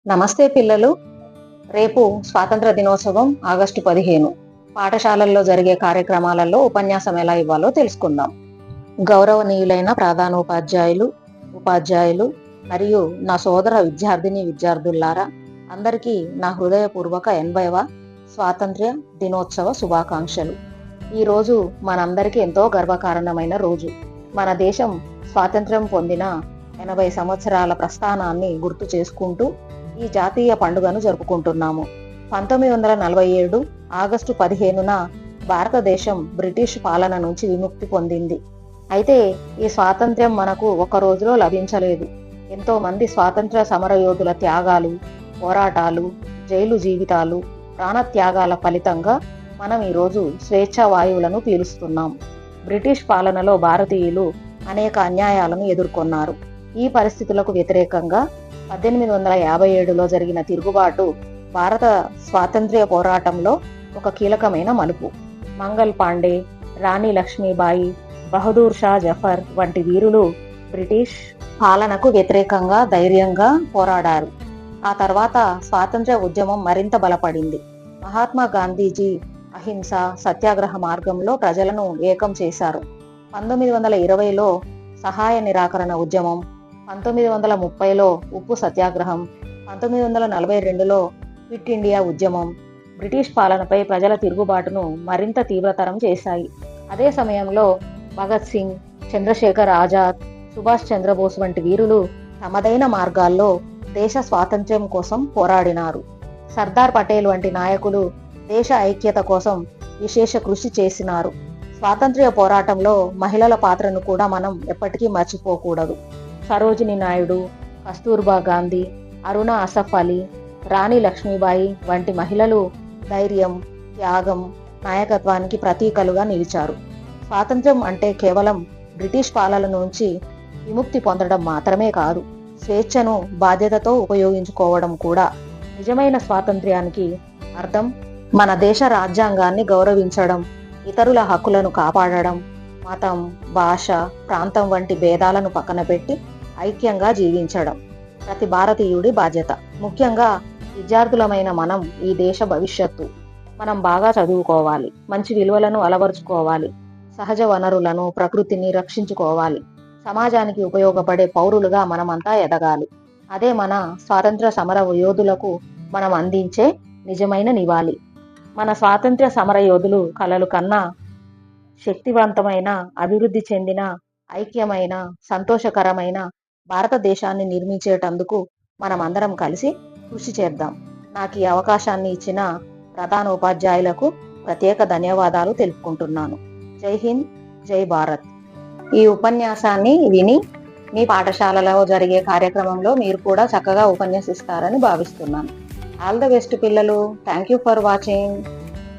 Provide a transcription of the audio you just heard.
నమస్తే పిల్లలు. రేపు స్వాతంత్ర దినోత్సవం ఆగస్టు 15. పాఠశాలల్లో జరిగే కార్యక్రమాలలో ఉపన్యాసం ఎలా ఇవ్వాలో తెలుసుకుందాం. గౌరవనీయులైన ప్రధానోపాధ్యాయులు, ఉపాధ్యాయులు మరియు నా సోదర విద్యార్థులారా, అందరికీ నా హృదయపూర్వక 80వ స్వాతంత్ర్య దినోత్సవ శుభాకాంక్షలు. ఈరోజు మనందరికీ ఎంతో గర్వకారణమైన రోజు. మన దేశం స్వాతంత్ర్యం పొందిన 80 సంవత్సరాల ప్రస్థానాన్ని గుర్తు చేసుకుంటూ ఈ జాతీయ పండుగను జరుపుకుంటున్నాము. 1947 ఆగస్టు 15న భారతదేశం బ్రిటిష్ పాలన నుంచి విముక్తి పొందింది. అయితే ఈ స్వాతంత్ర్యం మనకు ఒక రోజులో లభించలేదు. ఎంతో మంది స్వాతంత్ర్య సమరయోధుల త్యాగాలు, పోరాటాలు, జైలు జీవితాలు, ప్రాణత్యాగాల ఫలితంగా మనం ఈరోజు స్వేచ్ఛా వాయువులను పీలుస్తున్నాం. బ్రిటిష్ పాలనలో భారతీయులు అనేక అన్యాయాలను ఎదుర్కొన్నారు. ఈ పరిస్థితులకు వ్యతిరేకంగా 1857లో జరిగిన తిరుగుబాటు భారత స్వాతంత్ర్య పోరాటంలో ఒక కీలకమైన మలుపు. మంగల్ పాండే, రాణి లక్ష్మీబాయి, బహదూర్ షా జఫర్ వంటి వీరులు బ్రిటిష్ పాలనకు వ్యతిరేకంగా ధైర్యంగా పోరాడారు. ఆ తర్వాత స్వాతంత్ర్య ఉద్యమం మరింత బలపడింది. మహాత్మా గాంధీజీ అహింస, సత్యాగ్రహ మార్గంలో ప్రజలను ఏకం చేశారు. 1920లో సహాయ నిరాకరణ ఉద్యమం, 1930లో ఉప్పు సత్యాగ్రహం, 1942లో క్విట్ ఇండియా ఉద్యమం బ్రిటిష్ పాలనపై ప్రజల తిరుగుబాటును మరింత తీవ్రతరం చేశాయి. అదే సమయంలో భగత్ సింగ్, చంద్రశేఖర్ ఆజాద్, సుభాష్ చంద్రబోస్ వంటి వీరులు తమదైన మార్గాల్లో దేశ స్వాతంత్ర్యం కోసం పోరాడినారు. సర్దార్ పటేల్ వంటి నాయకులు దేశ ఐక్యత కోసం విశేష కృషి చేసినారు. స్వాతంత్ర్య పోరాటంలో మహిళల పాత్రను కూడా మనం ఎప్పటికీ మర్చిపోకూడదు. సరోజిని నాయుడు, కస్తూర్బా గాంధీ, అరుణ అసఫ్ అలీ, రాణి లక్ష్మీబాయి వంటి మహిళలు ధైర్యం, త్యాగం, నాయకత్వానికి ప్రతీకలుగా నిలిచారు. స్వాతంత్ర్యం అంటే కేవలం బ్రిటిష్ పాలన నుంచి విముక్తి పొందడం మాత్రమే కాదు, స్వేచ్ఛను బాధ్యతతో ఉపయోగించుకోవడం కూడా. నిజమైన స్వాతంత్ర్యానికి అర్థం మన దేశ రాజ్యాంగాన్ని గౌరవించడం, ఇతరుల హక్కులను కాపాడడం, మతం, భాష, ప్రాంతం వంటి భేదాలను పక్కన పెట్టి ఐక్యంగా జీవించడం ప్రతి భారతీయుడి బాధ్యత. ముఖ్యంగా విద్యార్థులమైన మనం ఈ దేశ భవిష్యత్తు. మనం బాగా చదువుకోవాలి, మంచి విలువలను అలవరుచుకోవాలి, సహజ వనరులను, ప్రకృతిని రక్షించుకోవాలి, సమాజానికి ఉపయోగపడే పౌరులుగా మనమంతా ఎదగాలి. అదే మన స్వాతంత్ర సమర యోధులకు మనం అందించే నిజమైన నివాళి. మన స్వాతంత్ర్య సమర యోధులు కలలు కన్నా శక్తివంతమైన, అభివృద్ధి చెందిన, ఐక్యమైన, సంతోషకరమైన భారతదేశాన్ని నిర్మించేటందుకు మనమందరం కలిసి కృషి చేద్దాం. నాకు ఈ అవకాశాన్ని ఇచ్చిన ప్రధానోపాధ్యాయులకు ప్రత్యేక ధన్యవాదాలు తెలుపుకుంటున్నాను. జై హింద్, జై భారత్. ఈ ఉపన్యాసాన్ని విని మీ పాఠశాలలో జరిగే కార్యక్రమంలో మీరు కూడా చక్కగా ఉపన్యసిస్తారని భావిస్తున్నాను. ఆల్ ద బెస్ట్ పిల్లలు. Thank you for watching.